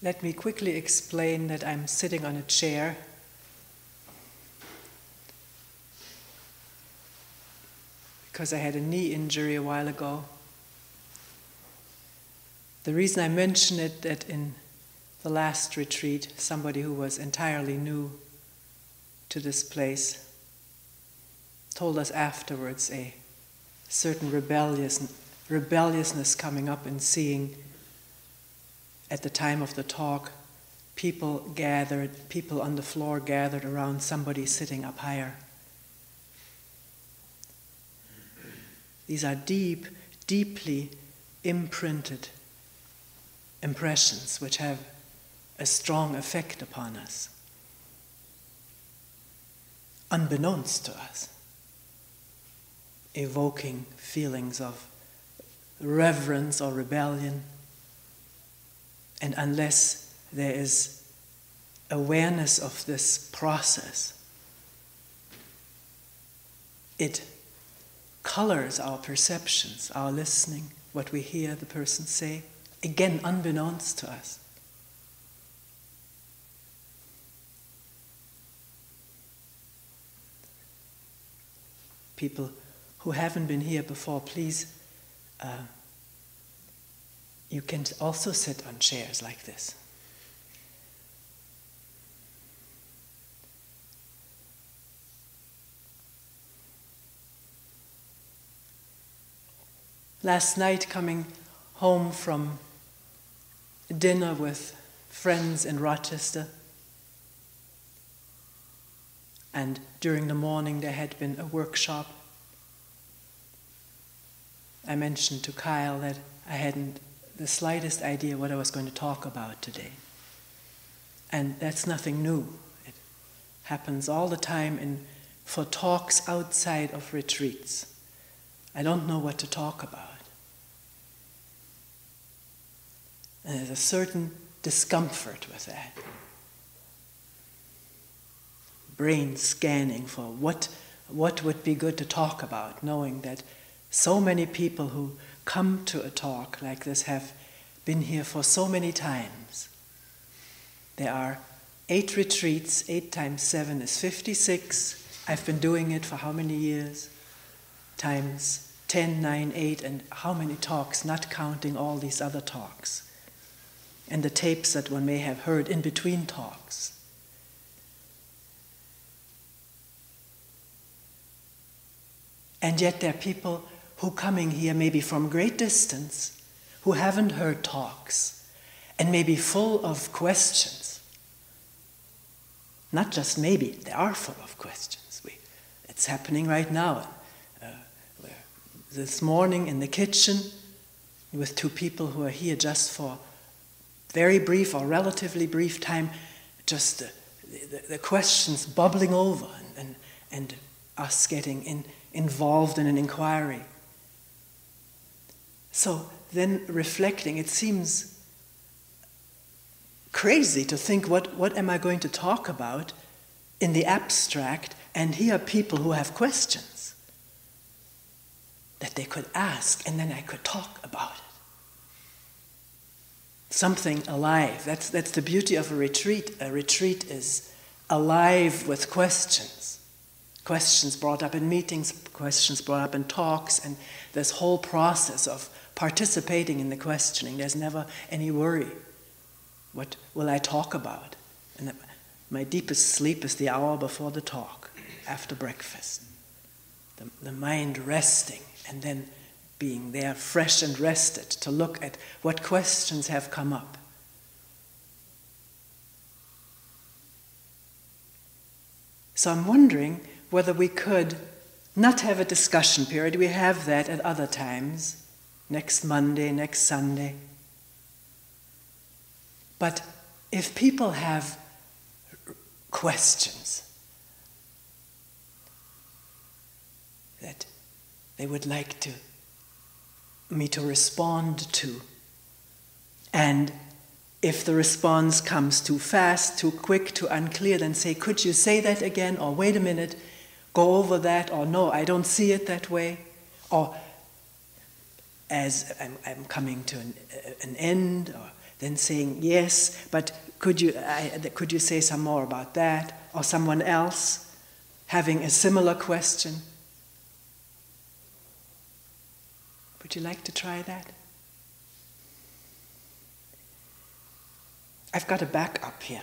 Let me quickly explain that I'm sitting on a chair because I had a knee injury a while ago. The reason I mention it, that in the last retreat, somebody who was entirely new to this place told us afterwards a certain rebelliousness coming up in seeing, at the time of the talk, people on the floor gathered around somebody sitting up higher. These are deeply imprinted impressions which have a strong effect upon us, unbeknownst to us, evoking feelings of reverence or rebellion. And unless there is awareness of this process, it colors our perceptions, our listening, what we hear the person say, again unbeknownst to us. People who haven't been here before, please, you can also sit on chairs like this. Last night, coming home from dinner with friends in Rochester, and during the morning there had been a workshop, I mentioned to Kyle that I hadn't the slightest idea what I was going to talk about today. And that's nothing new. It happens all the time for talks outside of retreats. I don't know what to talk about. And there's a certain discomfort with that. Brain scanning for what would be good to talk about, knowing that so many people who come to a talk like this have been here for so many times. There are 8 retreats, 8 times 7 is 56. I've been doing it for how many years? Times 10, 9, 8, and how many talks, not counting all these other talks. And the tapes that one may have heard in between talks. And yet there are people who coming here maybe from great distance, who haven't heard talks, and may be full of questions. Not just maybe, they are full of questions. It's happening right now. This morning in the kitchen, with 2 people who are here just for very brief or relatively brief time, just the questions bubbling over and us getting involved in an inquiry. So then reflecting, it seems crazy to think, what am I going to talk about in the abstract, and here are people who have questions that they could ask, and then I could talk about it. Something alive. That's the beauty of a retreat. A retreat is alive with questions. Questions brought up in meetings, questions brought up in talks, and this whole process of participating in the questioning. There's never any worry. What will I talk about? And my deepest sleep is the hour before the talk, after breakfast. The mind resting, and then being there fresh and rested to look at what questions have come up. So I'm wondering whether we could not have a discussion period. We have that at other times, next Monday, next Sunday. But if people have questions that they would like me to respond to, and if the response comes too fast, too quick, too unclear, then say, could you say that again? Or wait a minute, go over that, or no, I don't see it that way. Or as I'm coming to an end, or then saying, yes, but could you say some more about that? Or someone else having a similar question. Would you like to try that? I've got a backup here.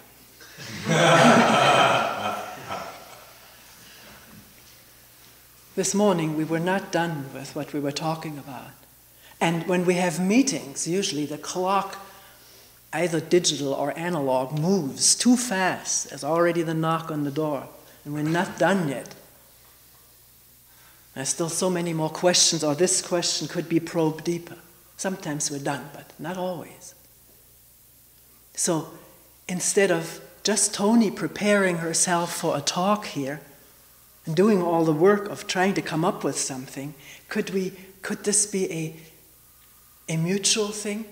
This morning we were not done with what we were talking about. And when we have meetings, usually the clock, either digital or analog, moves too fast. There's already the knock on the door, and we're not done yet. There's still so many more questions, or this question could be probed deeper. Sometimes we're done, but not always. So instead of just Toni preparing herself for a talk here and doing all the work of trying to come up with something, could this be a mutual thing?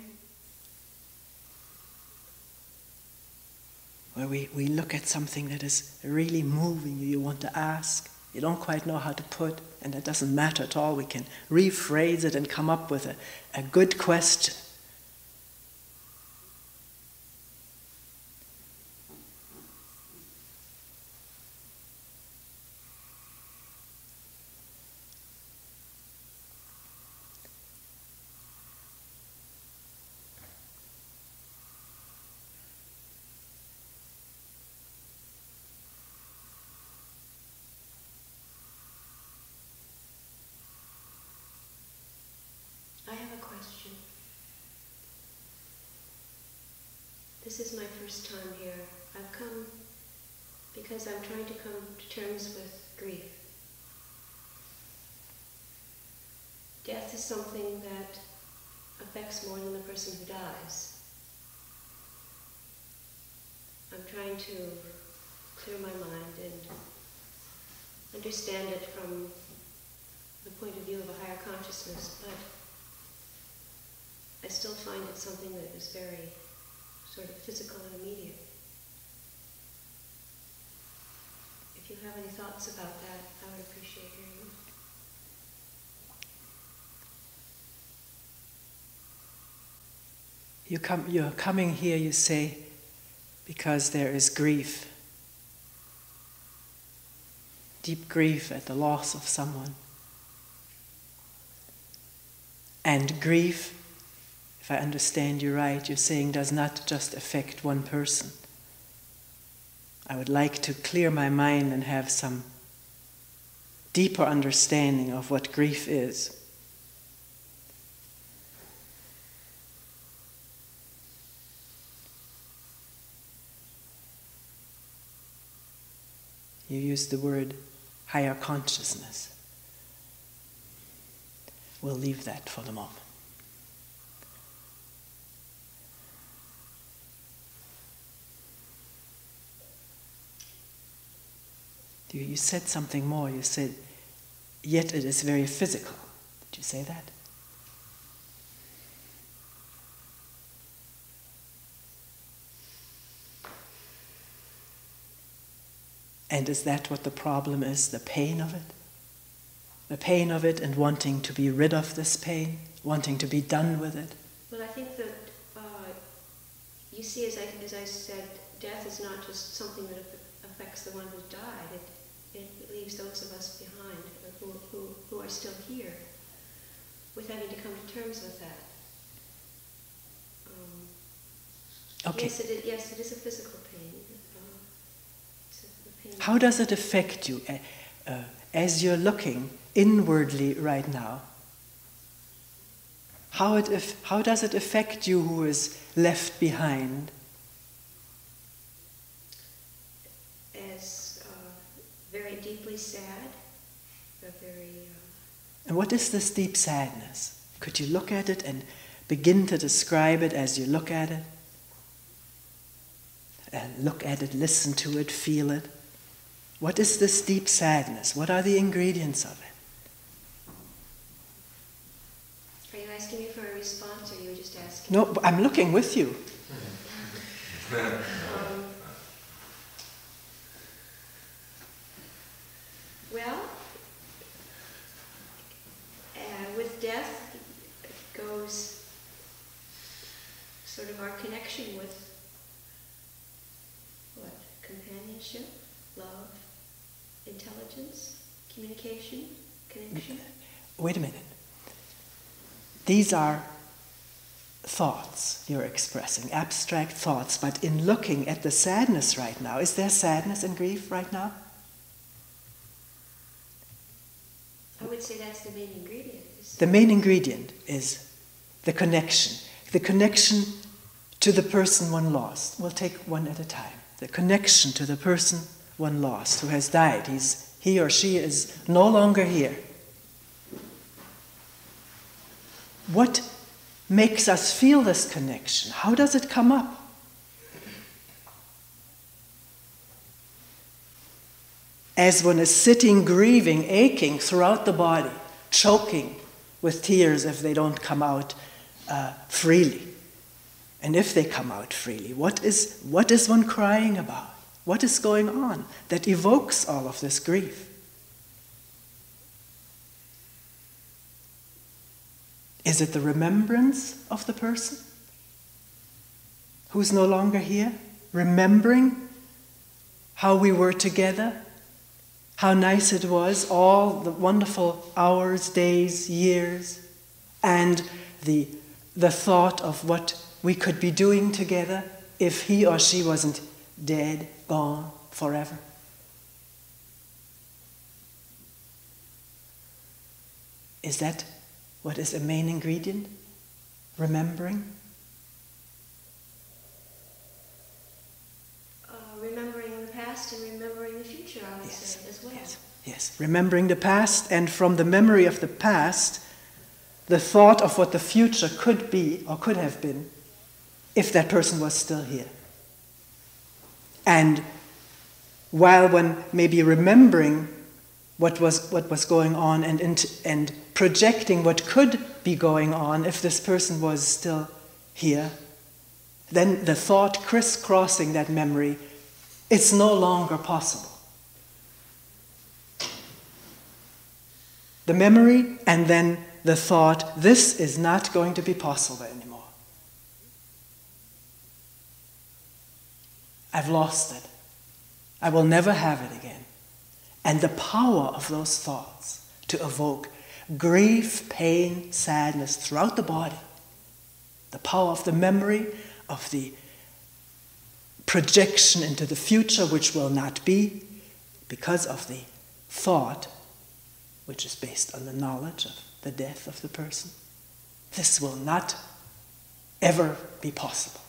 Where we look at something that is really moving you want to ask, you don't quite know how to put, and it doesn't matter at all. We can rephrase it and come up with a good question. I have a question. This is my first time here. I've come because I'm trying to come to terms with grief. Death is something that affects more than the person who dies. I'm trying to clear my mind and understand it from the point of view of a higher consciousness, but I still find it something that is very sort of physical and immediate. If you have any thoughts about that, I would appreciate hearing them. You're coming here, you say, because there is grief. Deep grief at the loss of someone. And grief, if I understand you right, you're saying does not just affect one person. I would like to clear my mind and have some deeper understanding of what grief is. You used the word higher consciousness. We'll leave that for the moment. You said something more. You said, yet it is very physical. Did you say that? And is that what the problem is, the pain of it? The pain of it and wanting to be rid of this pain, wanting to be done with it? Well, I think that, you see, as I said, death is not just something that affects the one who died. It leaves those of us behind who are still here with having to come to terms with that. Okay. Yes, it is a physical pain. It's a pain. How does it affect you as you're looking inwardly right now? How does it affect you who is left behind? As very deeply sad, And what is this deep sadness? Could you look at it and begin to describe it as you look at it? Look at it, listen to it, feel it. What is this deep sadness? What are the ingredients of it? Are you asking me for a response, or are you just asking? No, I'm looking with you. Well, with death goes sort of our connection friendship, love, intelligence, communication, connection. Wait a minute. These are thoughts you're expressing, abstract thoughts, but in looking at the sadness right now, is there sadness and grief right now? I would say that's the main ingredient. The main ingredient is the connection to the person one lost. We'll take one at a time. The connection to the person one lost, who has died. He or she is no longer here. What makes us feel this connection? How does it come up? As one is sitting, grieving, aching throughout the body, choking with tears if they don't come out freely. And if they come out freely, what is one crying about? What is going on that evokes all of this grief? Is it the remembrance of the person who's no longer here? Remembering how we were together, how nice it was, all the wonderful hours, days, years, and the thought of what we could be doing together if he or she wasn't dead, gone, forever. Is that what is a main ingredient? Remembering? Remembering the past and remembering the future, I would say, as well. Yes. Remembering the past, and from the memory of the past, the thought of what the future could be or could have been if that person was still here. And while one may be remembering what was going on and projecting what could be going on if this person was still here, then the thought crisscrossing that memory, it's no longer possible. The memory and then the thought, this is not going to be possible anymore. I've lost it. I will never have it again. And the power of those thoughts to evoke grief, pain, sadness throughout the body. The power of the memory, of the projection into the future which will not be, because of the thought which is based on the knowledge of the death of the person. This will not ever be possible.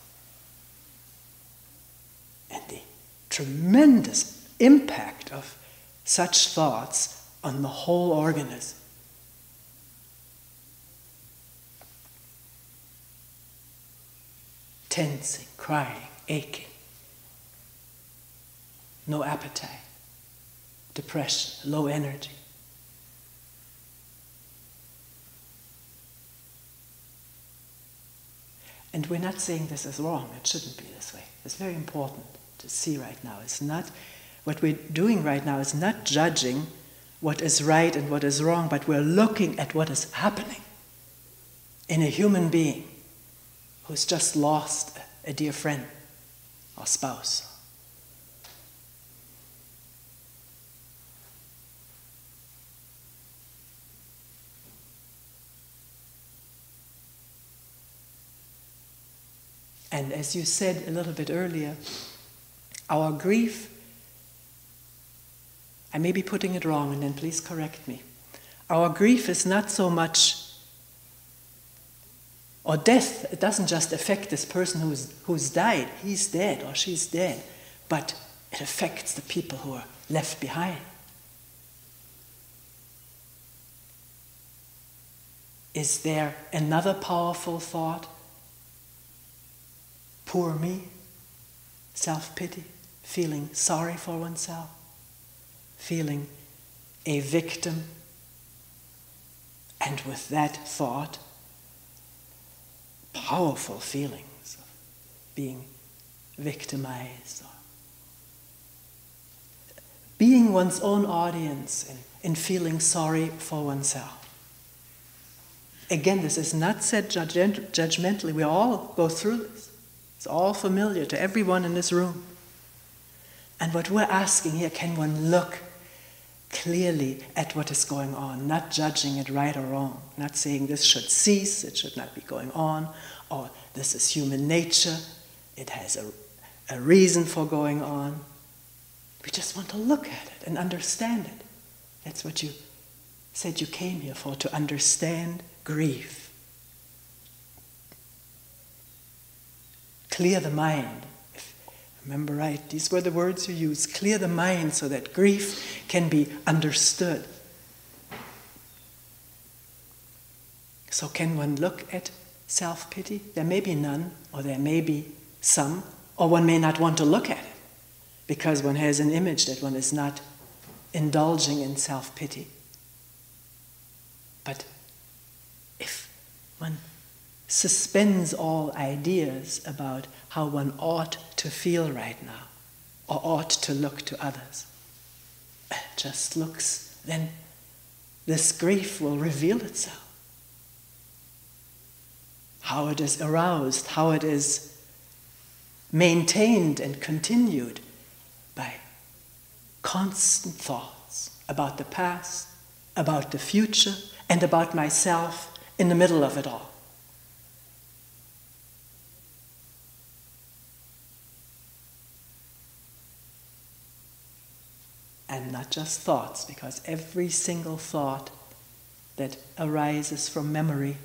And the tremendous impact of such thoughts on the whole organism. Tensing, crying, aching, no appetite, depression, low energy. And we're not saying this is wrong, it shouldn't be this way. It's very important to see right now. It's not, what we're doing right now is not judging what is right and what is wrong, but we're looking at what is happening in a human being who's just lost a dear friend or spouse. And as you said a little bit earlier, our grief, I may be putting it wrong and then please correct me. Our grief is not so much, or death, it doesn't just affect this person who's died, he's dead or she's dead, but it affects the people who are left behind. Is there another powerful thought? Poor me, self-pity, feeling sorry for oneself, feeling a victim, and with that thought, powerful feelings of being victimized, or being one's own audience in feeling sorry for oneself. Again, this is not said judgmentally. We all go through this. It's all familiar to everyone in this room. And what we're asking here, can one look clearly at what is going on, not judging it right or wrong, not saying this should cease, it should not be going on, or this is human nature, it has a reason for going on. We just want to look at it and understand it. That's what you said you came here for, to understand grief. Clear the mind. If I remember right, these were the words you used. Clear the mind so that grief can be understood. So can one look at self-pity? There may be none, or there may be some, or one may not want to look at it because one has an image that one is not indulging in self-pity. But if one suspends all ideas about how one ought to feel right now, or ought to look to others, just looks, then this grief will reveal itself. How it is aroused, how it is maintained and continued by constant thoughts about the past, about the future, and about myself in the middle of it all. And not just thoughts, because every single thought that arises from memory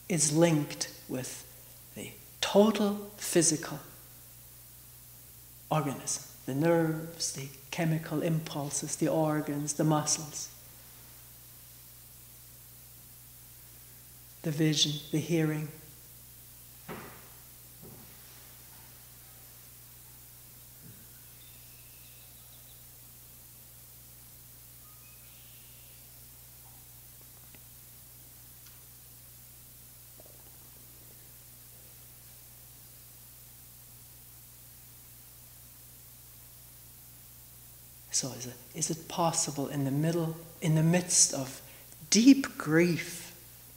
is linked with the total physical organism, the nerves, the chemical impulses, the organs, the muscles, the vision, the hearing. So is it possible in the midst of deep grief,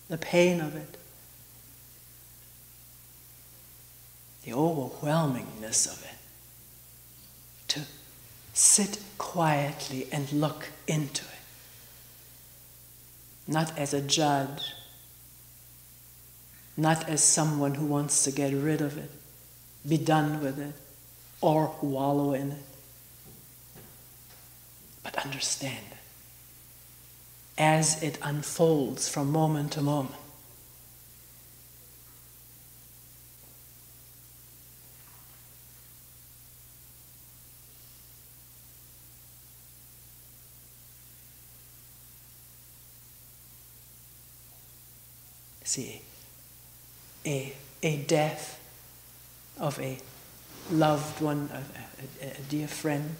the pain of it, the overwhelmingness of it, to sit quietly and look into it, not as a judge, not as someone who wants to get rid of it, be done with it, or wallow in it, but understand it as it unfolds from moment to moment. See, a death of a loved one, a dear friend,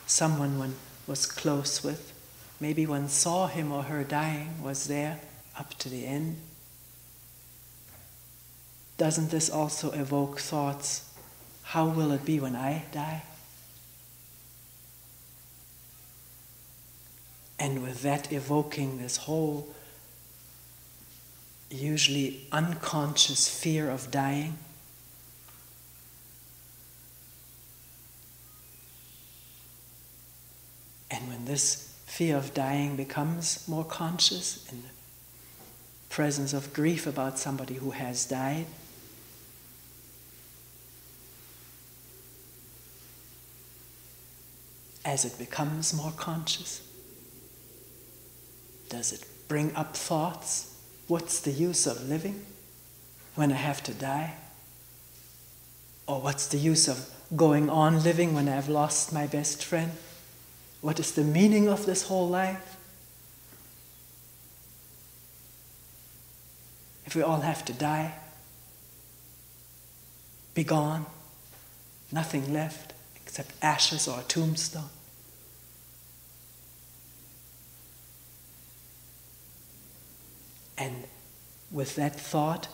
someone one was close with, maybe one saw him or her dying, was there up to the end. Doesn't this also evoke thoughts, how will it be when I die? And with that evoking this whole usually unconscious fear of dying, and when this fear of dying becomes more conscious in the presence of grief about somebody who has died, as it becomes more conscious, does it bring up thoughts? What's the use of living when I have to die? Or what's the use of going on living when I've lost my best friend? What is the meaning of this whole life? If we all have to die, be gone, nothing left except ashes or a tombstone. And with that thought,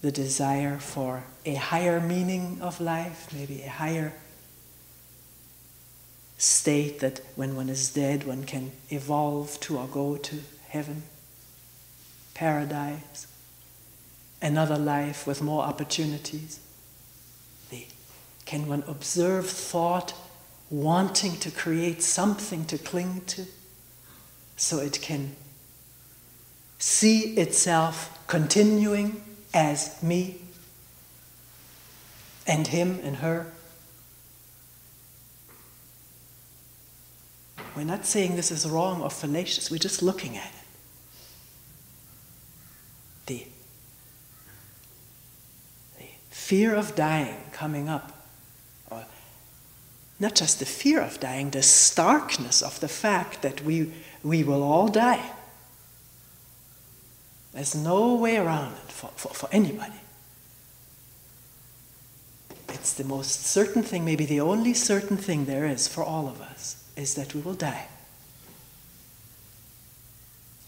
the desire for a higher meaning of life, maybe a higher state that when one is dead, one can evolve to or go to heaven, paradise, another life with more opportunities. Can one observe thought wanting to create something to cling to so it can see itself continuing as me and him and her? We're not saying this is wrong or fallacious, we're just looking at it. The fear of dying coming up, or not just the fear of dying, the starkness of the fact that we will all die. There's no way around it for anybody. It's the most certain thing, maybe the only certain thing there is for all of us, is that we will die.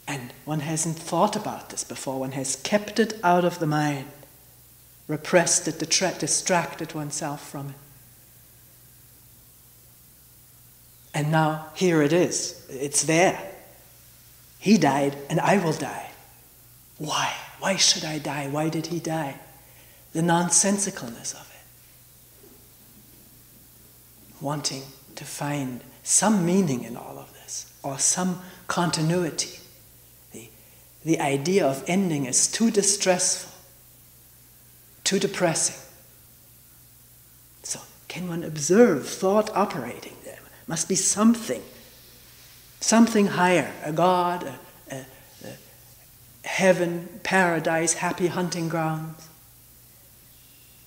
And one hasn't thought about this before. One has kept it out of the mind, repressed it, distracted oneself from it. And now here it is. It's there. He died and I will die. Why? Why should I die? Why did he die? The nonsensicalness of it. Wanting to find some meaning in all of this, or some continuity. The idea of ending is too distressful, too depressing. So, can one observe thought operating there? Must be something higher, a God, a heaven, paradise, happy hunting grounds,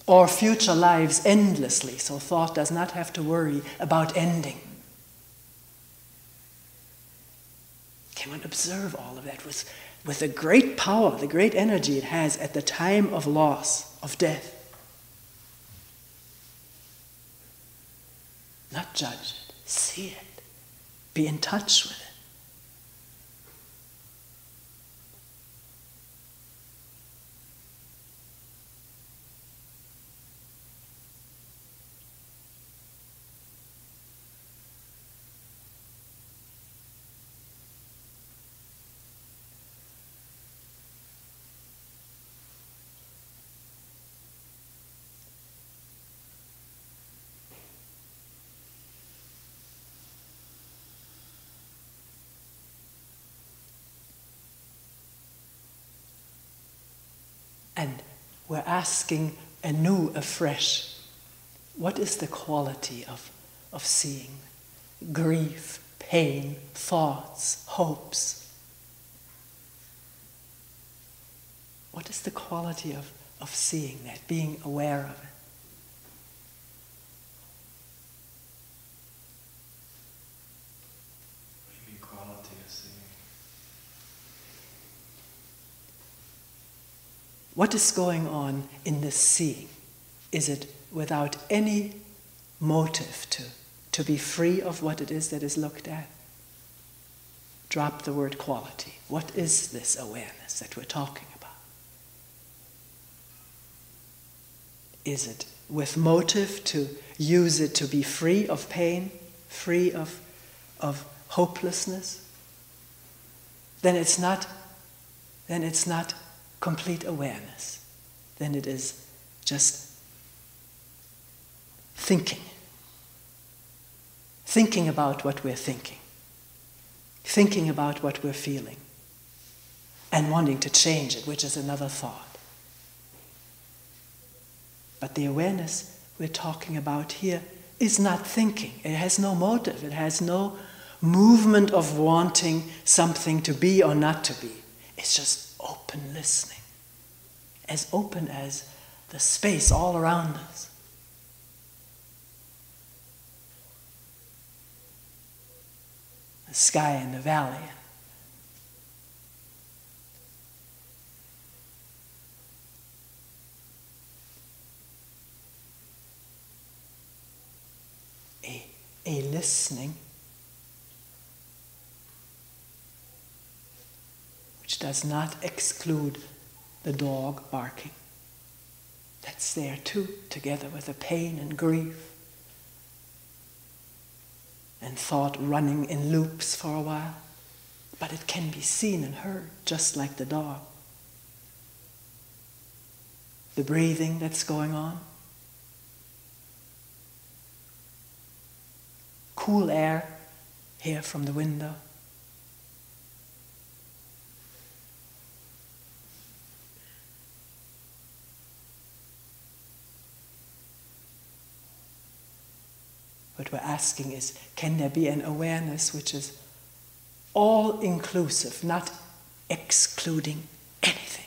or future lives endlessly, so thought does not have to worry about ending. Can one observe all of that with the great power, the great energy it has at the time of loss, of death? Not judge it, see it, be in touch with it. And we're asking anew, afresh, what is the quality of seeing? Grief, pain, thoughts, hopes. What is the quality of seeing that, being aware of it? Maybe quality of seeing. What is going on in this seeing? Is it without any motive to be free of what it is that is looked at? Drop the word quality. What is this awareness that we're talking about? Is it with motive to use it to be free of pain, free of hopelessness? Then it's not complete awareness. Then it is just thinking about what we're thinking about what we're feeling, and wanting to change it, which is another thought. But the awareness we're talking about here is not thinking. It has no motive. It has no movement of wanting something to be or not to be. It's just open listening, as open as the space all around us. The sky and the valley. A listening which does not exclude the dog barking. That's there too, together with the pain and grief and thought running in loops for a while. But it can be seen and heard, just like the dog. The breathing that's going on, cool air here from the window. What we're asking is, can there be an awareness which is all-inclusive, not excluding anything?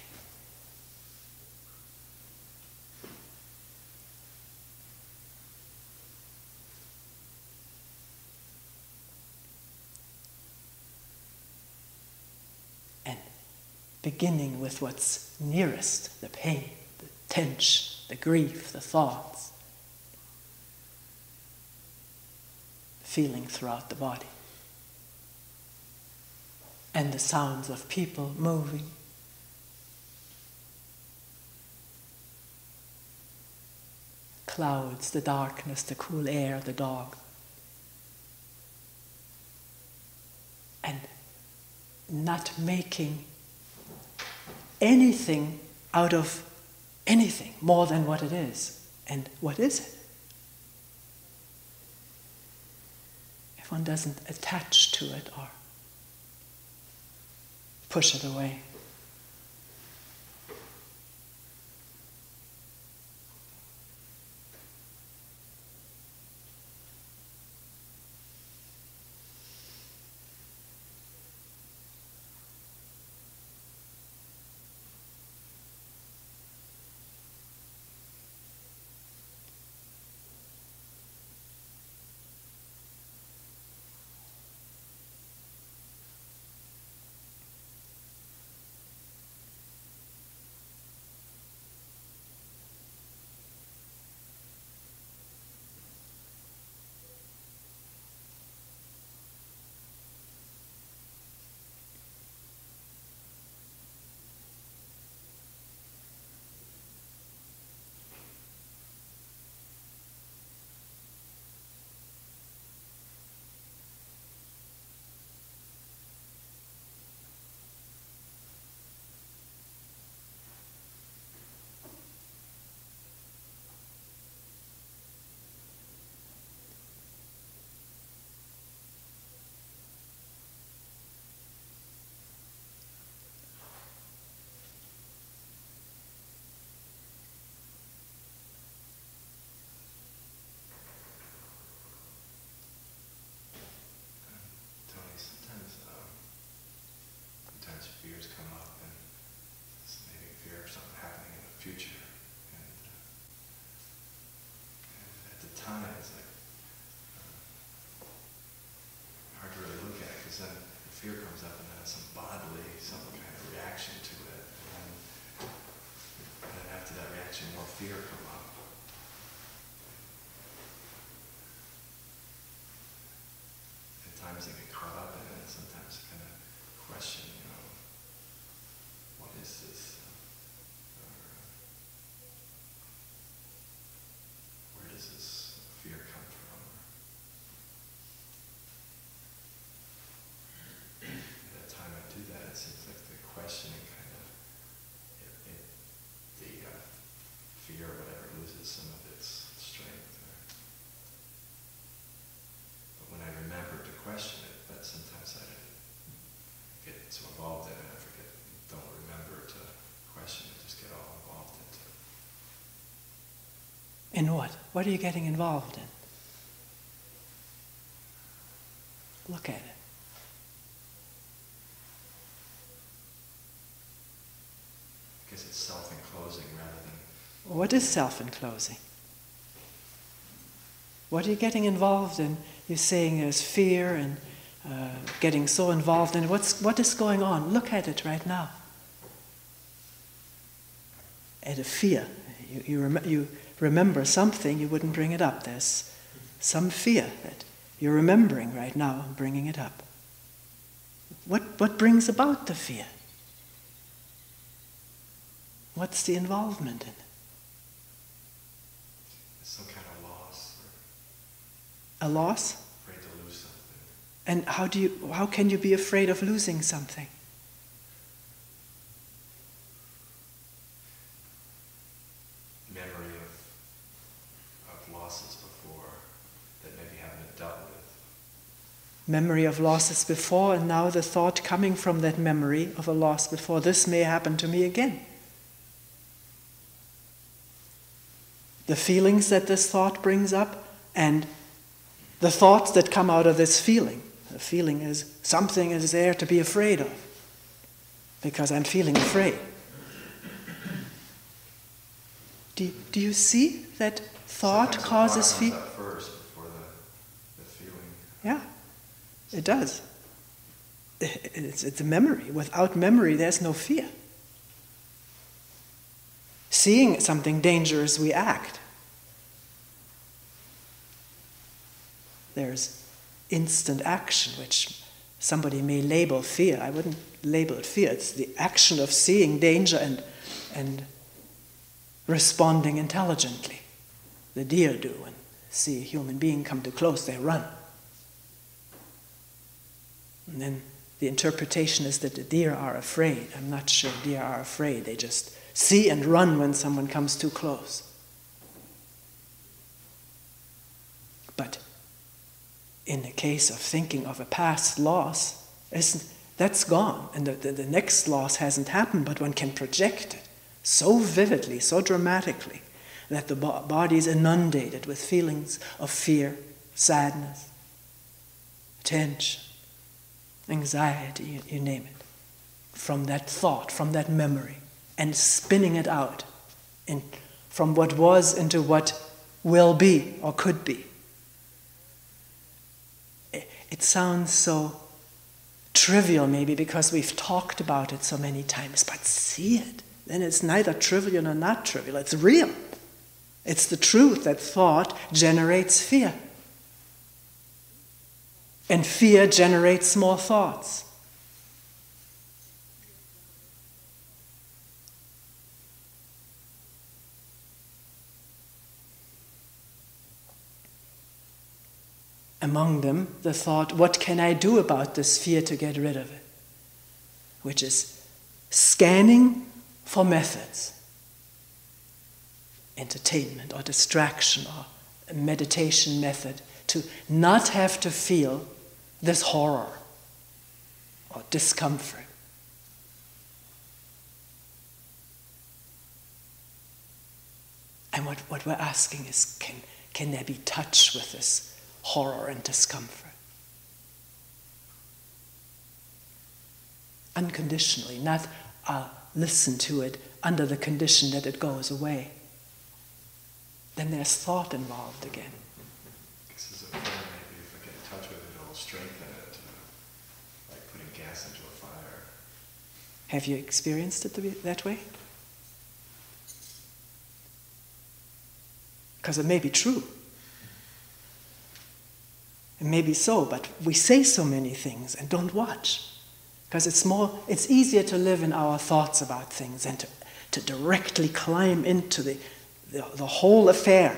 And beginning with what's nearest, the pain, the tension, the grief, the thoughts, feeling throughout the body. And the sounds of people moving. Clouds, the darkness, the cool air, the dog. And not making anything out of anything more than what it is. And what is it? If one doesn't attach to it or push it away. Tony, sometimes fears come up, and it's maybe fear of something happening in the future. And at the time, it's like hard to really look at, because then the fear comes up and then some bodily, some kind of reaction to it. And then after that reaction, more fear come up. Sometimes they get caught up in it, and sometimes kind of question, what is this? Where does this fear come from? At that time I do that, it seems like the questioning kind of, the fear or whatever loses some of its strength. But when I remember to question it, but sometimes I get so involved in it, I forget, don't remember to question it, just get all involved into it. In what? What are you getting involved in? Look at it. Because it's self-enclosing rather than... What is self-enclosing? What are you getting involved in? You're saying there's fear and getting so involved in it. What is going on? Look at it right now. At a fear. You remember something, you wouldn't bring it up. There's some fear that you're remembering right now and bringing it up. What brings about the fear? What's the involvement in it? Some kind of loss. A loss? Afraid to lose something. And how can you be afraid of losing something? Memory of losses before that maybe haven't been dealt with. memory of losses before, and now the thought coming from that memory of a loss before, this may happen to me again. The feelings that this thought brings up, and the thoughts that come out of this feeling. The feeling is something is there to be afraid of, because I'm feeling afraid. Do you see that thought causes fear? First before the feeling. Yeah, it does. It's a memory. Without memory, there's no fear. Seeing something dangerous, we act. There's instant action, which somebody may label fear. I wouldn't label it fear. It's the action of seeing danger and responding intelligently. The deer do. When see a human being come too close, they run. And then the interpretation is that the deer are afraid. I'm not sure deer are afraid. They just see and run when someone comes too close. But in the case of thinking of a past loss, that's gone. And the next loss hasn't happened, but one can project it so vividly, so dramatically, that the body is inundated with feelings of fear, sadness, tension, anxiety, you name it, from that thought, from that memory, and spinning it out from what was into what will be or could be. It sounds so trivial maybe because we've talked about it so many times, but see it. Then it's neither trivial nor not trivial. It's real. It's the truth that thought generates fear. And fear generates more thoughts. Among them, the thought, what can I do about this fear to get rid of it? Which is scanning for methods. Entertainment or distraction or a meditation method to not have to feel this horror or discomfort. And what we're asking is, can there be touch with this horror and discomfort? Unconditionally, not listen to it under the condition that it goes away. Then there's thought involved again. This is a prayer, maybe if I get in touch with it, it'll strengthen it, like putting gas into a fire. Have you experienced it that way? Because it may be true. It may be so, but we say so many things and don't watch. Because it's easier to live in our thoughts about things than to directly climb into the whole affair.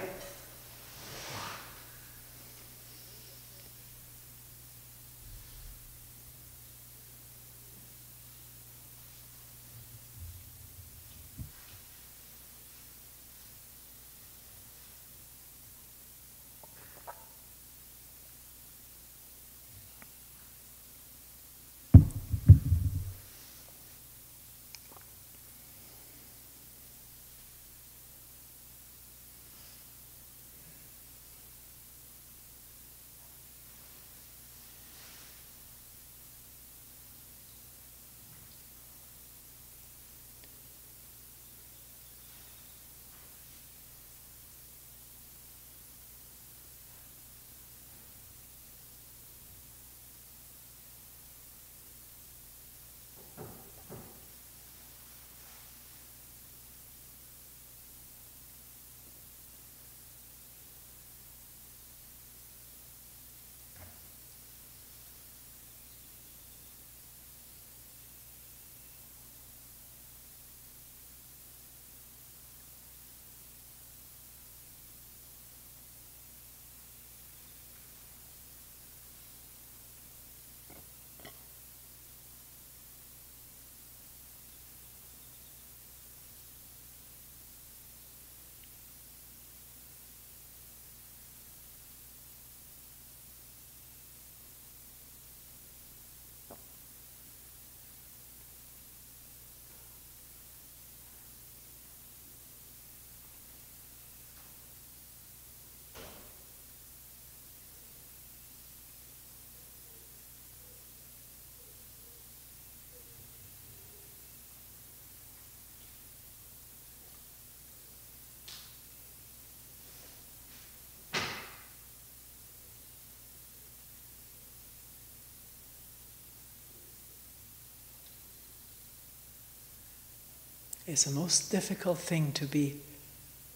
It's the most difficult thing to be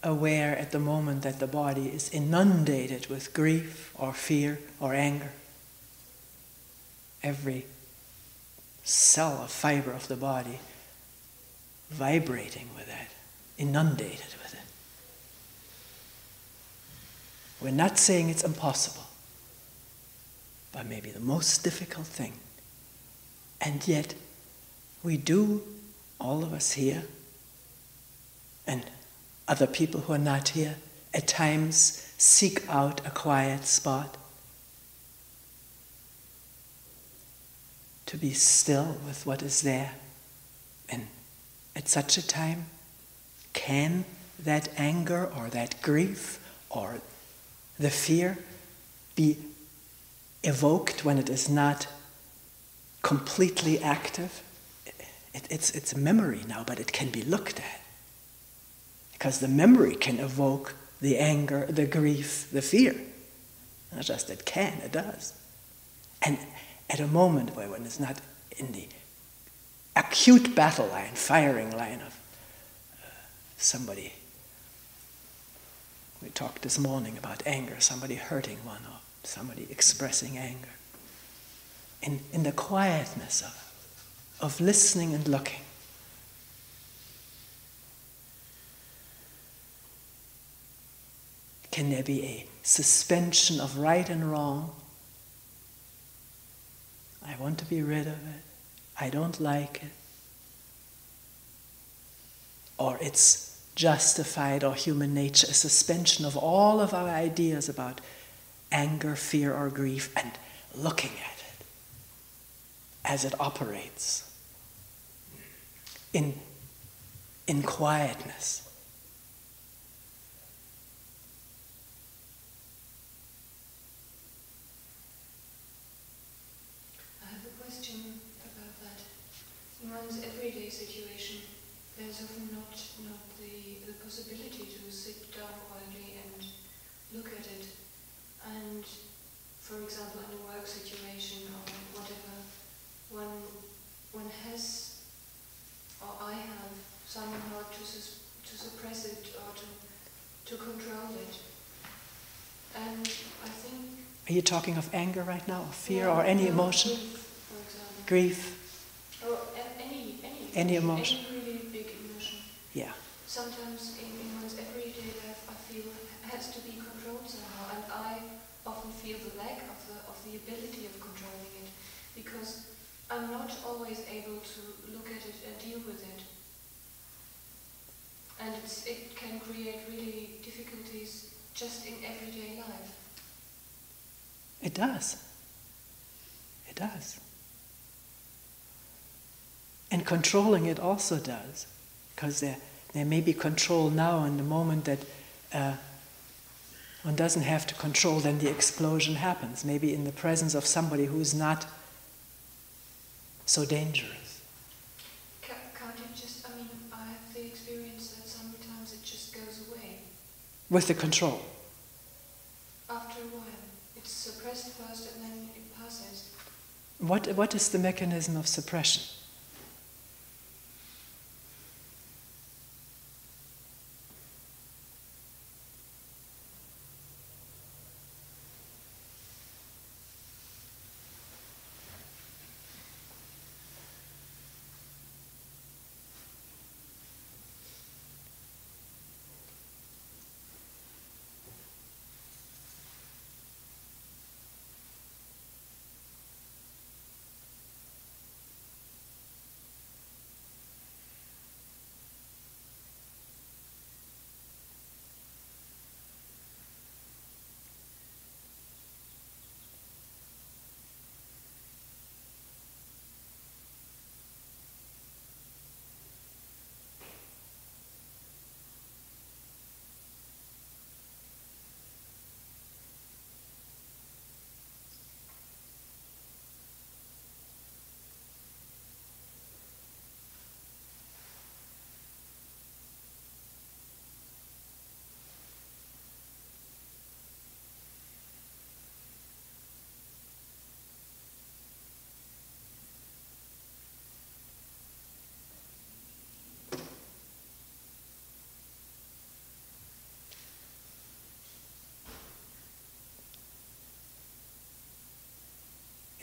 aware at the moment that the body is inundated with grief or fear or anger. Every cell or fiber of the body vibrating with that, inundated with it. We're not saying it's impossible, but maybe the most difficult thing. And yet, we do, all of us here, and other people who are not here, at times seek out a quiet spot to be still with what is there. And at such a time, can that anger or that grief or the fear be evoked when it is not completely active? It's a memory now, but it can be looked at. Because the memory can evoke the anger, the grief, the fear. Not just it can, it does. And at a moment where one is not in the acute battle line, firing line of somebody. We talked this morning about anger, somebody hurting one or somebody expressing anger. In the quietness of listening and looking. Can there be a suspension of right and wrong? I want to be rid of it. I don't like it. Or it's justified or human nature, a suspension of all of our ideas about anger, fear, or grief, and looking at it as it operates in quietness. I have a question about that. In one's everyday situation, there's often not the possibility to sit down quietly and look at it. And, for example, in a work situation or whatever, one has, or I have, somehow to suppress it or to control it. And I think... Are you talking of anger right now, or fear, or any emotion? Grief, for example. Grief? Or Any emotion? Any really big emotion. Yeah. Sometimes in one's everyday life, I feel it has to be controlled somehow, and I often feel the lack of the ability of controlling it, because I'm not always able to look at it and deal with it. And it can create really difficulties just in everyday life. It does. It does. And controlling it also does, because there may be control now in the moment that one doesn't have to control, then the explosion happens, maybe in the presence of somebody who's not so dangerous. Can't it just, I have the experience that sometimes it just goes away. With the control. After a while. It's suppressed first and then it passes. What is the mechanism of suppression?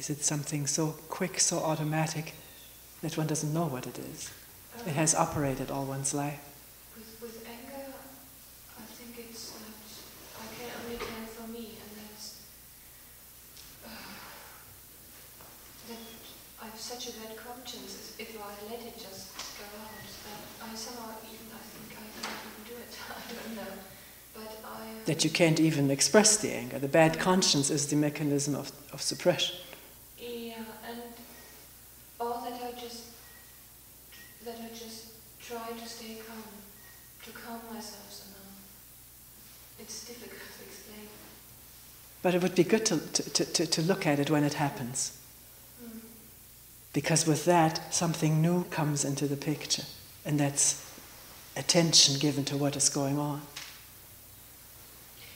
Is it something so quick, so automatic, that one doesn't know what it is? It has operated all one's life. With anger, I think it's not, I can only tell for me, and that's that I have such a bad conscience if I let it just go out. I somehow even, I think I can't even do it, I don't know. But that you can't even express the anger. The bad conscience is the mechanism of suppression. Yeah, and or that I just try to stay calm, to calm myself somehow. It's difficult to explain. But it would be good to look at it when it happens. Because with that, something new comes into the picture. And that's attention given to what is going on.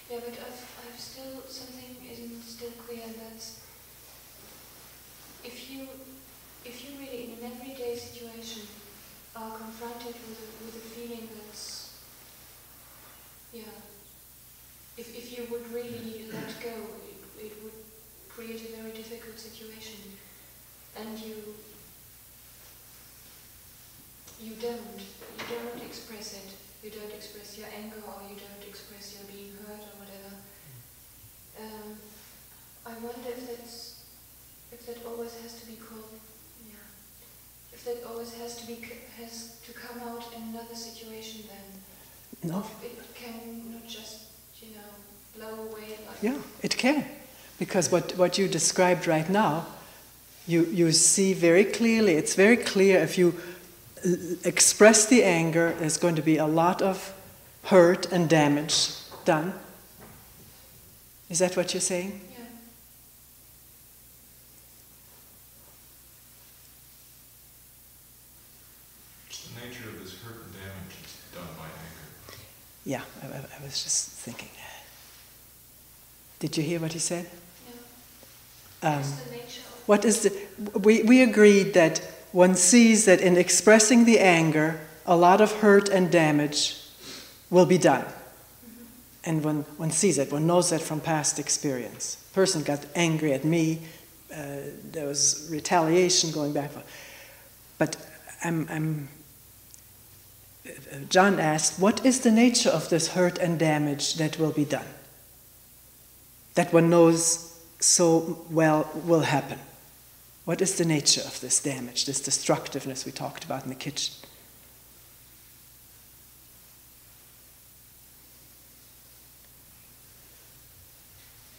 Yeah, but I've still, something isn't still clear, and that's if you really in an everyday situation are confronted with a feeling that's, if you would really let go, it would create a very difficult situation, and you don't express it. You don't express your anger, or you don't express your being hurt, or whatever. I wonder if that always has to be called. If that always has to come out in another situation, then No. It can not just blow away like. Yeah, it can. Because what you described right now, you see very clearly. It's very clear if you express the anger, there's going to be a lot of hurt and damage done. Is that what you're saying? Yeah. What's the nature of this hurt and damage that's done by anger? Yeah, I was just thinking. Did you hear what he said? Yeah. What's the nature of What is the? We agreed that one sees that in expressing the anger, a lot of hurt and damage will be done. And one sees it, one knows that from past experience. A person got angry at me, there was retaliation going back. But John asked, what is the nature of this hurt and damage that will be done? That one knows so well will happen. What is the nature of this damage, this destructiveness we talked about in the kitchen?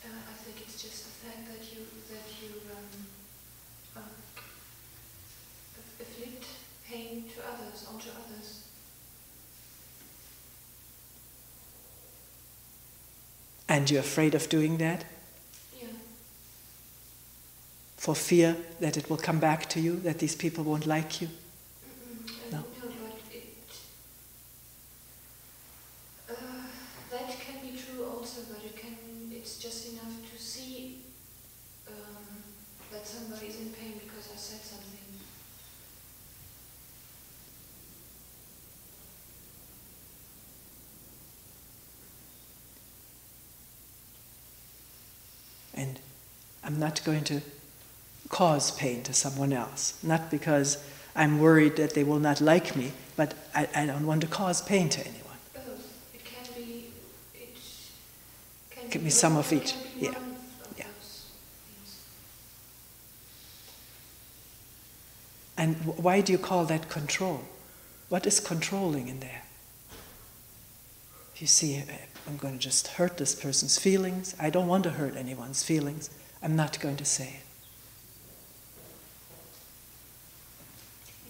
I think it's just the fact that you inflict pain to others, onto others. And you're afraid of doing that? Yeah. For fear that it will come back to you, that these people won't like you? No. No, but that can be true also, but it's just enough to see that somebody is in pain because I said something. And I'm not going to cause pain to someone else. Not because I'm worried that they will not like me, but I don't want to cause pain to anyone. It can be. Give me some of each. Yeah. Yeah. And why do you call that control? What is controlling in there? You see, I'm going to just hurt this person's feelings. I don't want to hurt anyone's feelings. I'm not going to say it.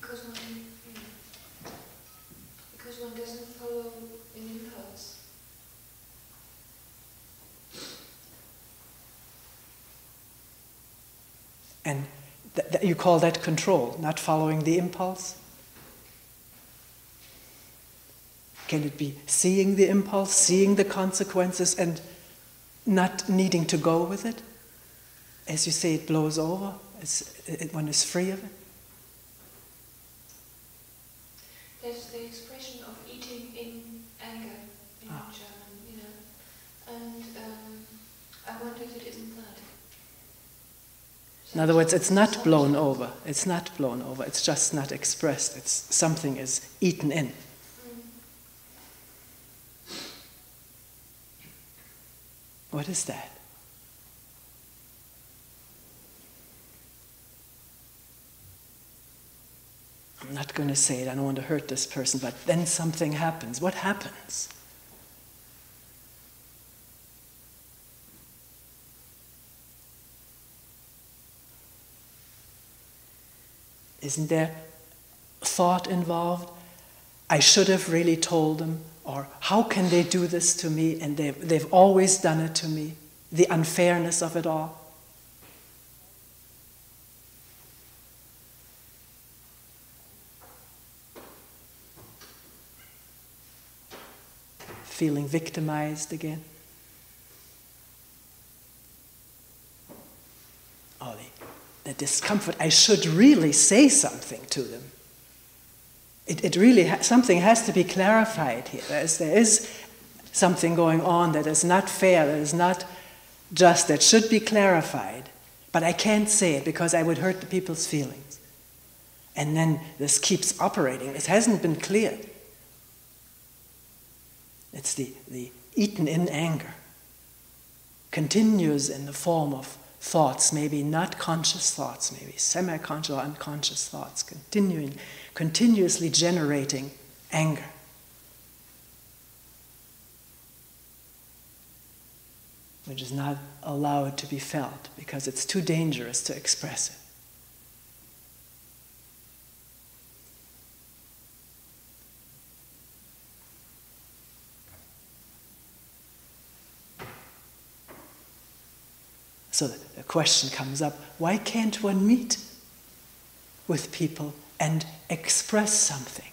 Because one doesn't follow an impulse. And you call that control, not following the impulse? Can it be seeing the impulse, seeing the consequences, and not needing to go with it? As you say, it blows over, one is free of it? There's the expression of eating in anger in German, and I wonder if it isn't that. In other words, it's not blown over. It's not blown over. It's just not expressed. It's something is eaten in. What is that? I'm not going to say it. I don't want to hurt this person, but then something happens. What happens? Isn't there thought involved? I should have really told them, or how can they do this to me? And they've always done it to me. The unfairness of it all. Feeling victimized again. Oh, the discomfort. I should really say something to them. It really, something has to be clarified here. There is something going on that is not fair, that is not just, that should be clarified. But I can't say it because I would hurt the people's feelings. And then this keeps operating. It hasn't been cleared. It's the eaten-in anger. Continues in the form of thoughts, maybe not conscious thoughts, maybe semi-conscious or unconscious thoughts, continuously generating anger. Which is not allowed to be felt because it's too dangerous to express it. So the question comes up, why can't one meet with people and express something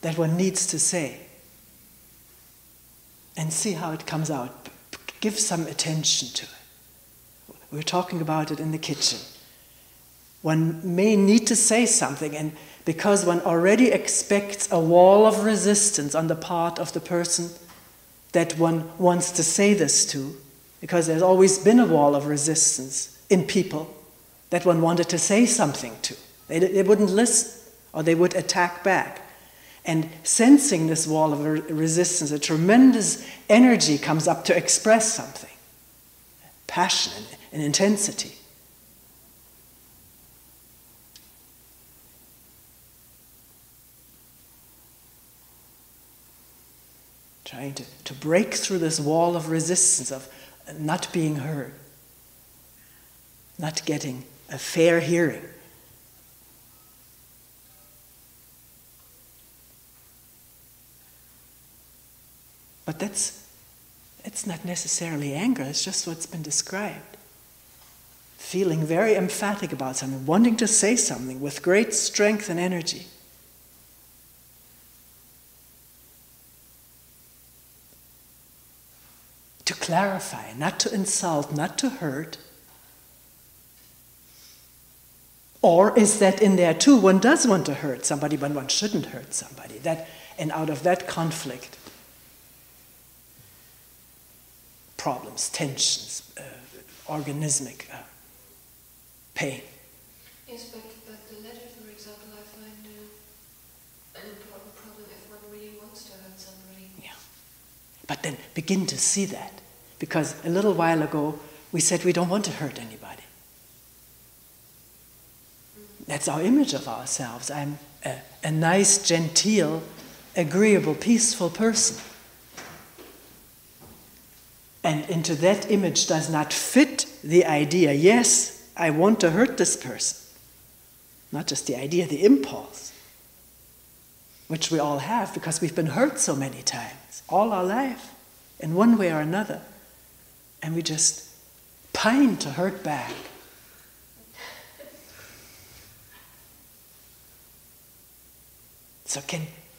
that one needs to say and see how it comes out? Give some attention to it. We're talking about it in the kitchen. One may need to say something, and because one already expects a wall of resistance on the part of the person that one wants to say this to, because there's always been a wall of resistance in people that one wanted to say something to. They wouldn't listen, or they would attack back. And sensing this wall of resistance, a tremendous energy comes up to express something. Passion and intensity. Trying to break through this wall of resistance of not being heard, not getting a fair hearing. But it's not necessarily anger, it's just what's been described. Feeling very emphatic about something, wanting to say something with great strength and energy. To clarify, not to insult, not to hurt. Or is that in there too? One does want to hurt somebody, but one shouldn't hurt somebody. And out of that conflict, problems, tensions, organismic pain. Yes, but the latter, for example, I find an important problem if one really wants to hurt somebody. Yeah. But then begin to see that. Because a little while ago, we said we don't want to hurt anybody. That's our image of ourselves. I'm a nice, genteel, agreeable, peaceful person. And into that image does not fit the idea, yes, I want to hurt this person. Not just the idea, the impulse, which we all have because we've been hurt so many times, all our life, in one way or another. And we just pine to hurt back. So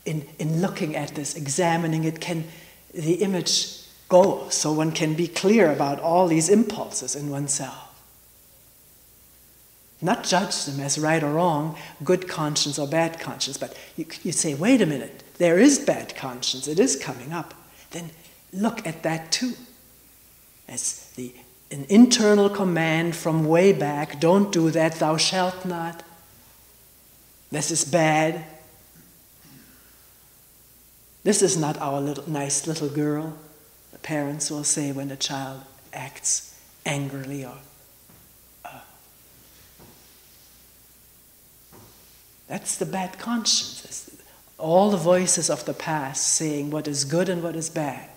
in looking at this, examining it, can the image go so one can be clear about all these impulses in oneself? Not judge them as right or wrong, good conscience or bad conscience, but you say, wait a minute, there is bad conscience, it is coming up. Then look at that too, as the an internal command from way back, don't do that, thou shalt not. This is bad. This is not our nice little girl, the parents will say when a child acts angrily or that's the bad conscience. It's all the voices of the past saying what is good and what is bad.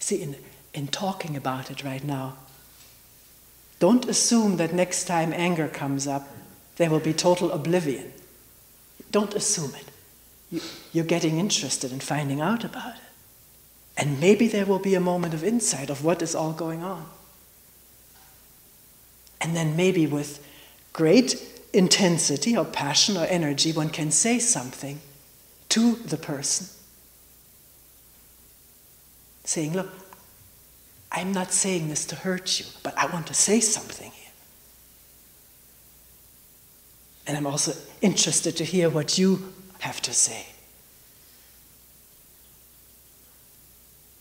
See, in talking about it right now, don't assume that next time anger comes up, there will be total oblivion. Don't assume it. You're getting interested in finding out about it. And maybe there will be a moment of insight of what is all going on. And then maybe with great intensity or passion or energy, one can say something to the person, saying, look, I'm not saying this to hurt you, but I want to say something here. And I'm also interested to hear what you have to say.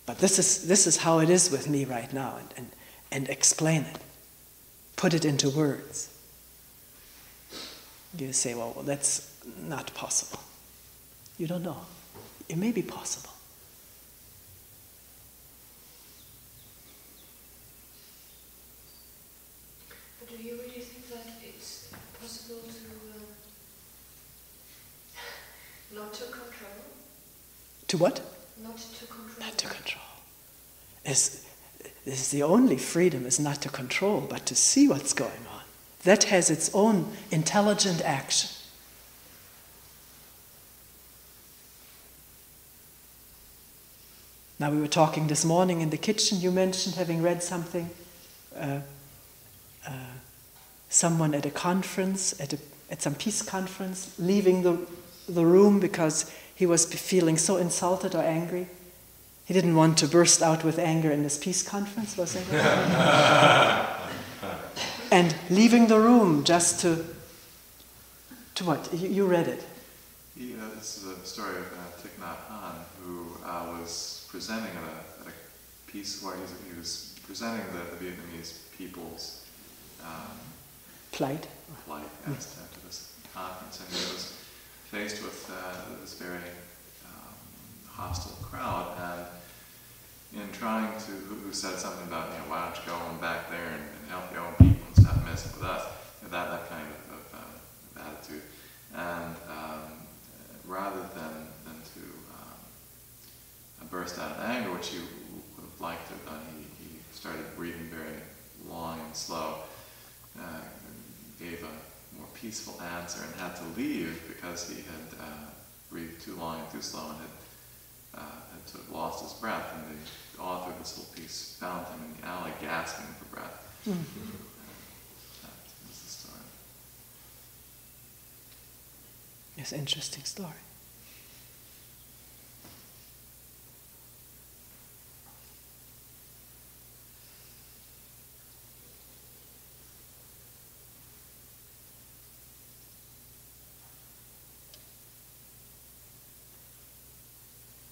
But this is how it is with me right now, and explain it. Put it into words. You say, well, that's not possible. You don't know. It may be possible. But do you really think that it's possible to not to control? To what? Not to control. Not to control. Is the only freedom is not to control, but to see what's going on. That has its own intelligent action. Now, we were talking this morning in the kitchen. You mentioned having read something. Someone at a conference, at some peace conference, leaving the room because he was feeling so insulted or angry. He didn't want to burst out with anger in this peace conference, was it? And leaving the room just to what? You read it. This is a story of Thich Nhat Hanh, who was presenting at a piece where he was presenting the Vietnamese people's plight to this conference, and he was faced with this very hostile crowd, and in trying to, who said something about, why don't you go on back there and help your own people and stop messing with us, that kind of attitude, and rather than to burst out of anger, which he would have liked to have done, he started breathing very long and slow, gave a more peaceful answer, and had to leave because he had breathed too long and too slow and had sort of lost his breath, and the author of this little piece found him in the alley gasping for breath. That was the story. It's an interesting story.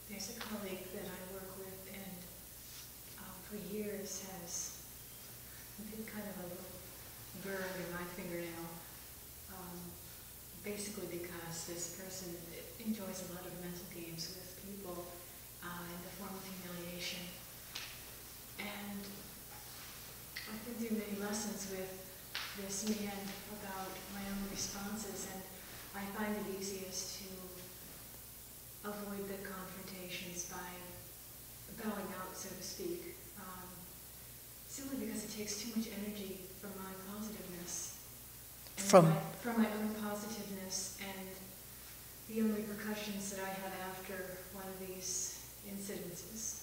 There's a colleague that I work with, and for years has been kind of a little burn in my fingernail, basically because this person enjoys a lot of mental games with people in the form of humiliation. And I've been through many lessons with this man about my own responses, and I find it easiest to avoid the confrontations by bowing out, so to speak, simply because it takes too much energy from my positiveness, and from my own positiveness, and the own repercussions that I had after one of these incidences.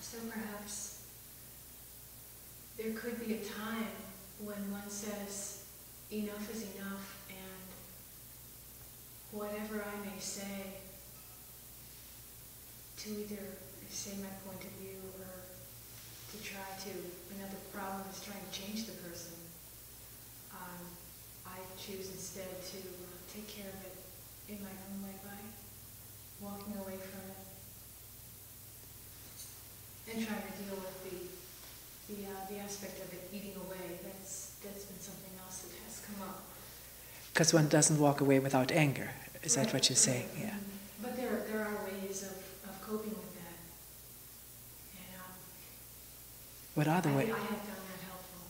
So perhaps there could be a time when one says, enough is enough, and whatever I may say, to either say my point of view or to try to, another problem is trying to change the person. I choose instead to take care of it in my own way by walking away from it and trying to deal with the aspect of it eating away. That's been something else that has come up. Because one doesn't walk away without anger. Is that what you're saying? Right. Yeah. But there are ways of coping with that. And What are the ways? I have found that helpful.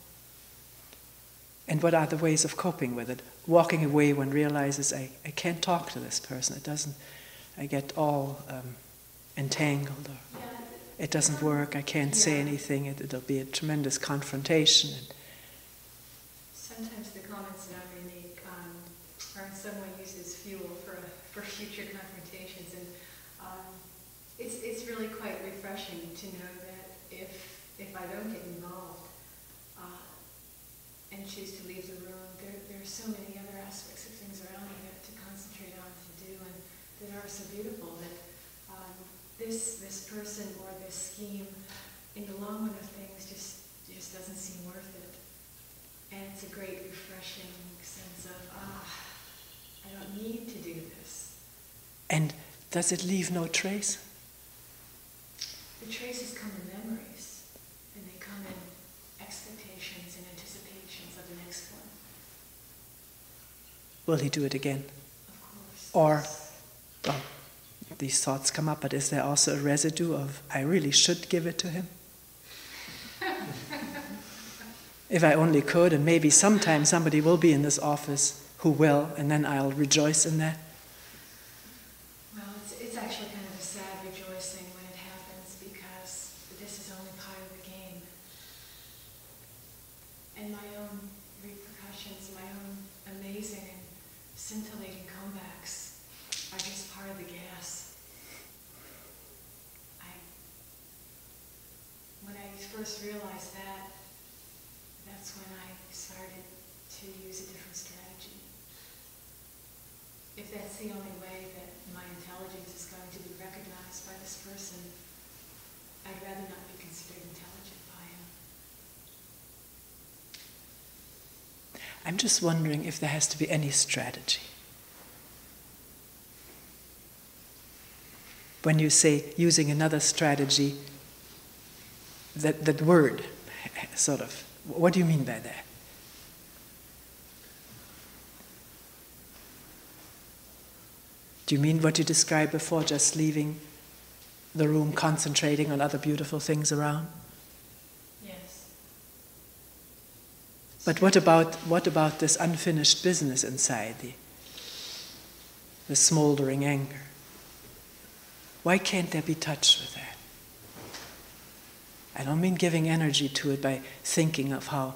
And what are the ways of coping with it? Walking away when realizes I can't talk to this person. It doesn't. I get all entangled, or it doesn't work. I can't say anything. It'll be a tremendous confrontation. Sometimes the comments that I may make are in some way used as fuel for future confrontations, and it's really quite refreshing to know that if I don't get involved and choose to leave the room, there are so many other aspects of things around me to concentrate on, to do, and that are so beautiful that this person or this scheme, in the long run of things, just doesn't seem worth it. And it's a great refreshing sense of, I don't need to do this. And does it leave no trace? The traces come in memories, and they come in expectations and anticipations of the next one. Will he do it again? Of course. Or, well, these thoughts come up, but is there also a residue of, I really should give it to him? If I only could, and maybe sometime somebody will be in this office who will, and then I'll rejoice in that. Well, it's actually kind of a sad rejoicing when it happens, because this is only part of the game. And my own repercussions, my own amazing and scintillating comebacks are just part of the gas. When I first realized that, that's when I started to use a different strategy. If that's the only way that my intelligence is going to be recognized by this person, I'd rather not be considered intelligent by him. I'm just wondering if there has to be any strategy. When you say using another strategy, that word, sort of, what do you mean by that? Do you mean what you described before, just leaving the room, concentrating on other beautiful things around? Yes. But what about this unfinished business inside, the smoldering anger? Why can't there be touch with that? I don't mean giving energy to it by thinking of how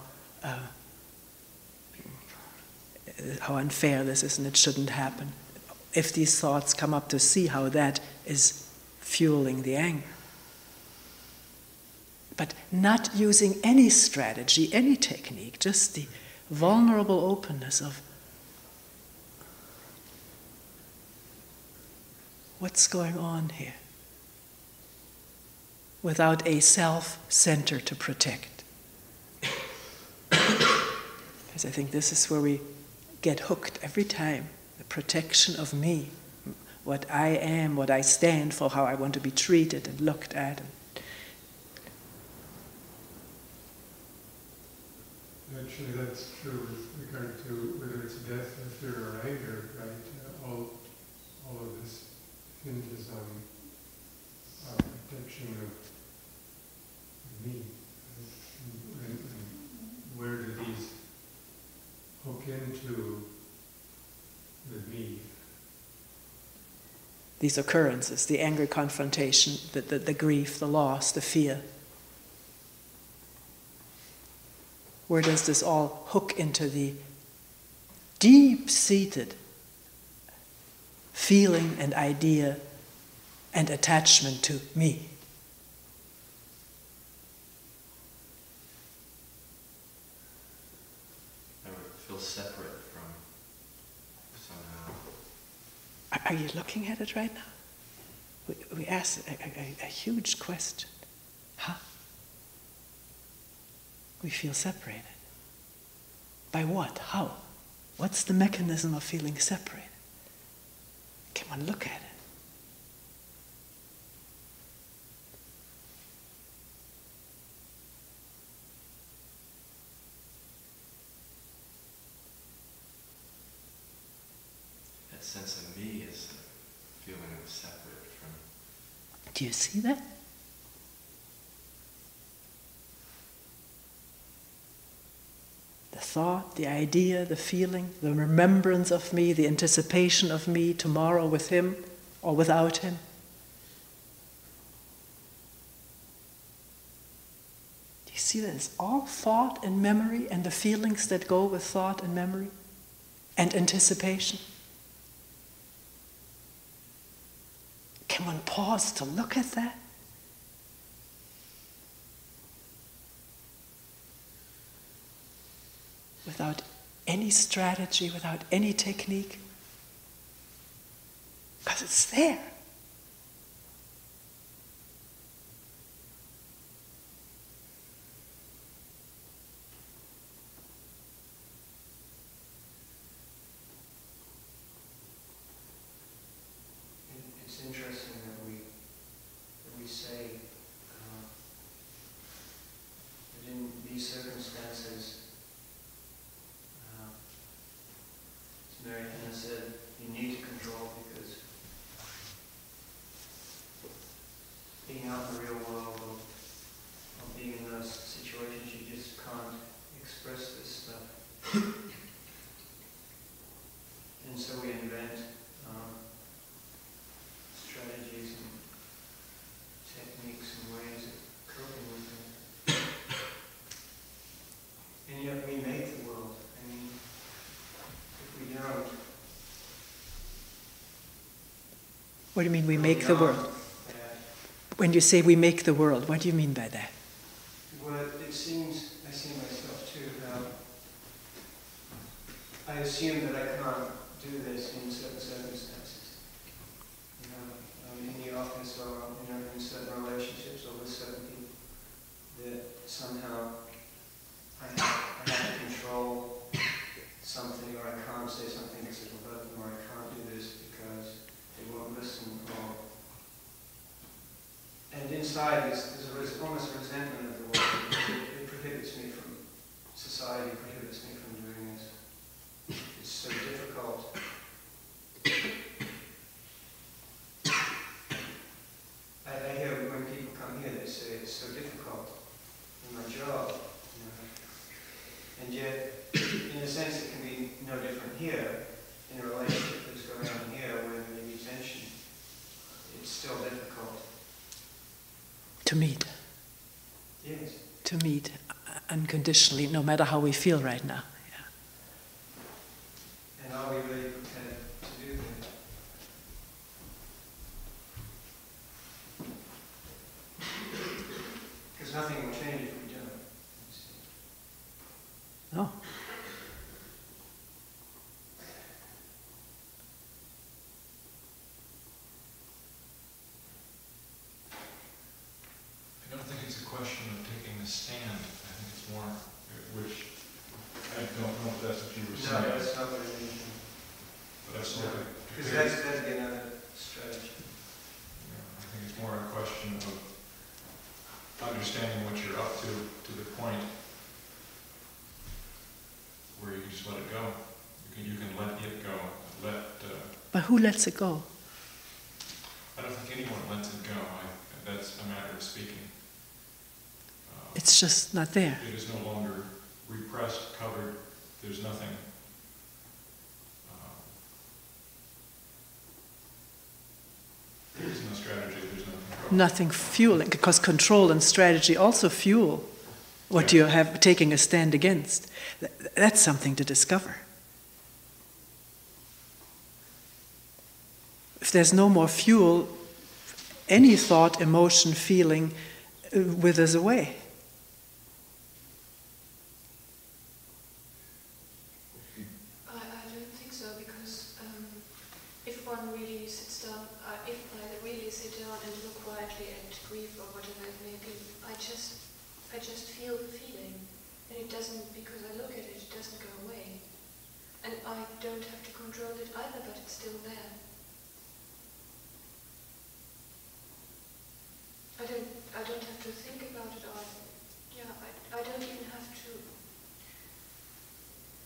unfair this is and it shouldn't happen. If these thoughts come up, to see how that is fueling the anger. But not using any strategy, any technique, just the vulnerable openness of what's going on here, without a self-center to protect. Because I think this is where we get hooked every time. The protection of me, what I am, what I stand for, how I want to be treated and looked at. Actually, that's true with regard to whether it's death or fear or anger, right? All of this hinges on our protection of me. And where do these hook into the me? These occurrences, the anger confrontation, the grief, the loss, the fear. Where does this all hook into the deep-seated feeling and idea and attachment to me? I would feel separate from somehow. Are you looking at it right now? We asked a huge question. Huh? We feel separated. By what? How? What's the mechanism of feeling separated? Come on, look at it. That sense of me is the feeling of separate from. Do you see that? The thought, the idea, the feeling, the remembrance of me, the anticipation of me tomorrow with him or without him. Do you see that it's all thought and memory and the feelings that go with thought and memory and anticipation? Can one pause to look at that? Without any strategy, without any technique. Because it's there. It's interesting that we say that in these circumstances, as Mary Hannah said, you need to control because being out in the real world or being in those situations, you just can't express this stuff. And so we invent strategies and techniques and ways of coping with it. And yet we make the world. I mean, if we don't... What do you mean we make the world? When you say we make the world, what do you mean by that? Well, it seems, I see myself too, how I assume that I can't do this in certain circumstances. You know, in the office or in certain relationships or with certain people, that somehow I have to control something, or I can't say something because it will hurt them, or I can't do this because they won't listen, and inside there's almost resentment of the world. It prohibits me from society, prohibits me from doing this. It's so difficult. I hear when people come here, they say it's so difficult in my job, you know. And yet, in a sense, it can be no different here in a relationship that's going on here where there may be tension. It's still difficult. To meet. Yes. To meet unconditionally, no matter how we feel right now. Yeah. And are we really prepared to do that? Because nothing will change if we don't. No. I don't think it's a question of taking a stand. I think it's more, which I don't know if that's what you were saying. No, that's not what I mean. But I sort of, because that'd be another strategy. I think it's more a question of understanding what you're up to the point where you can just let it go. You can let it go. But who lets it go? I don't think anyone lets it go. That's a matter of speaking. It's just not there. It is no longer repressed, covered. There's nothing. There's no strategy. There's no control. Nothing fueling, because control and strategy also fuel what you have taking a stand against. That's something to discover. If there's no more fuel, any thought, emotion, feeling withers away. I don't think so, because if one really sits down, if I really sit down and look quietly at grief or whatever it may be, I just feel the feeling, and it doesn't, because I look at it, it doesn't go away. And I don't have to control it either, but it's still there. I don't have to think about it, or I don't even have to.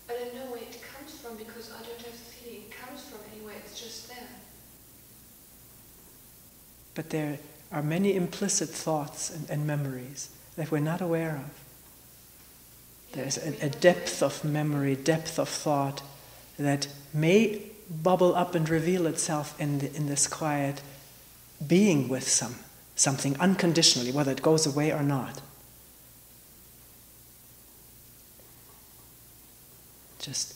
I don't know where it comes from because I don't have the feeling it comes from anywhere. It's just there. But there are many implicit thoughts and memories that we're not aware of. There's a depth of memory, depth of thought that may bubble up and reveal itself in this quiet being with something unconditionally, whether it goes away or not. Just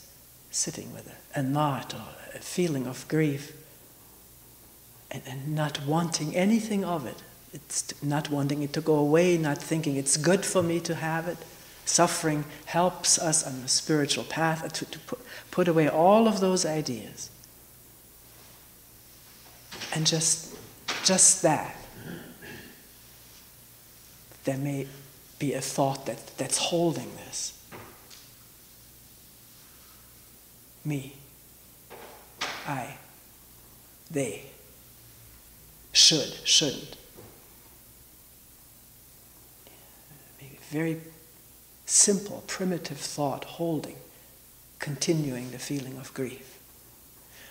sitting with a knot or a feeling of grief and not wanting anything of it. It's not wanting it to go away, not thinking it's good for me to have it. Suffering helps us on the spiritual path to put away all of those ideas. And just that. There may be a thought that's holding this. Me. I. They. Shouldn't. Maybe very simple, primitive thought holding, continuing the feeling of grief.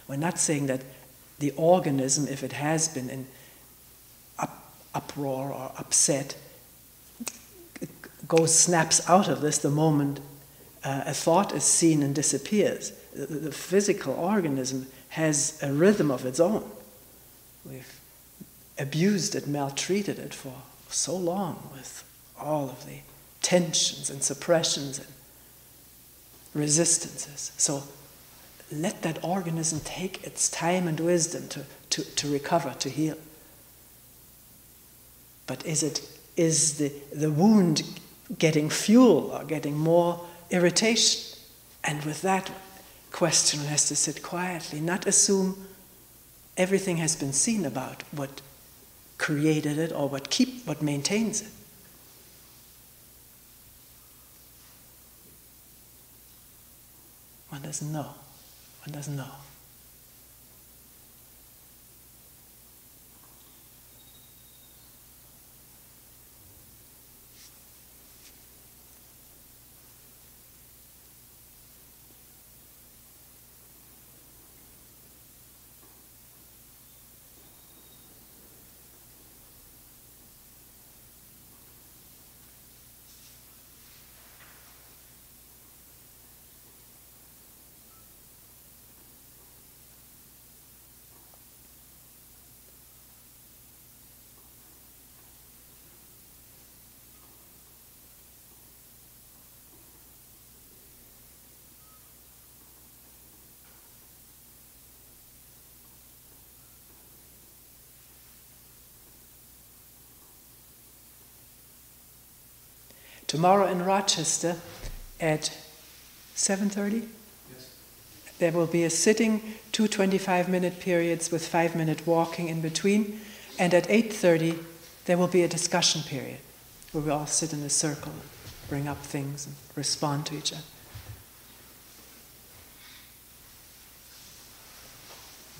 We're not saying that the organism, if it has been in uproar or upset, snaps out of this the moment a thought is seen and disappears. The physical organism has a rhythm of its own. We've abused it, maltreated it for so long with all of the tensions and suppressions and resistances. So let that organism take its time and wisdom to recover, to heal. But is the wound getting fuel or getting more irritation? And with that question, one has to sit quietly, not assume everything has been seen about what created it or what maintains it. One doesn't know. One doesn't know. Tomorrow in Rochester at 7:30, Yes. there will be a sitting, 2 25-minute periods with 5-minute walking in between, and at 8:30 there will be a discussion period where we all sit in a circle, bring up things and respond to each other.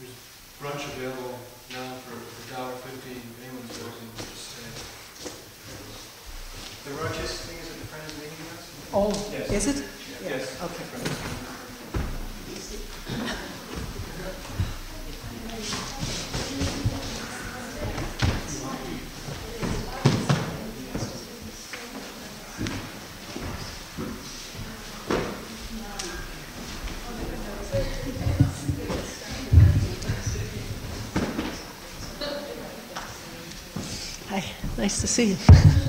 There's brunch available now for $1.50. Anyone's welcome to stay. The Rochester thing is at the Friends meeting house? Oh, Yes. is it? Yes. Okay. Hi, nice to see you.